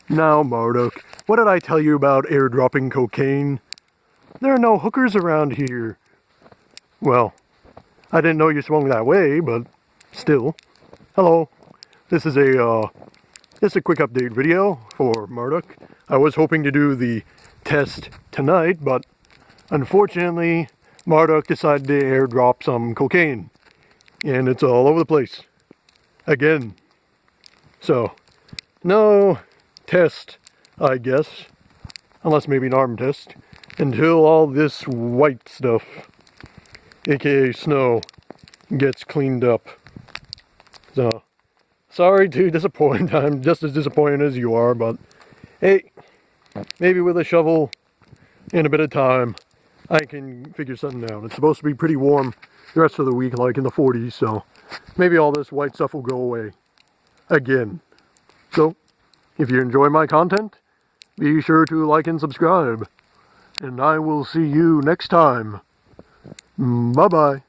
Now, Marduk, what did I tell you about airdropping cocaine? There are no hookers around here. Well, I didn't know you swung that way, but still. Hello. This is just a quick update video for Marduk. I was hoping to do the test tonight, but unfortunately, Marduk decided to airdrop some cocaine. And it's all over the place. Again. So, no test, I guess. Unless maybe an arm test. Until all this white stuff, aka snow, gets cleaned up. So, sorry to disappoint. I'm just as disappointed as you are, but hey, maybe with a shovel and a bit of time, I can figure something out. It's supposed to be pretty warm the rest of the week, like in the 40s, so maybe all this white stuff will go away again. So, if you enjoy my content, be sure to like and subscribe. And I will see you next time. Bye-bye.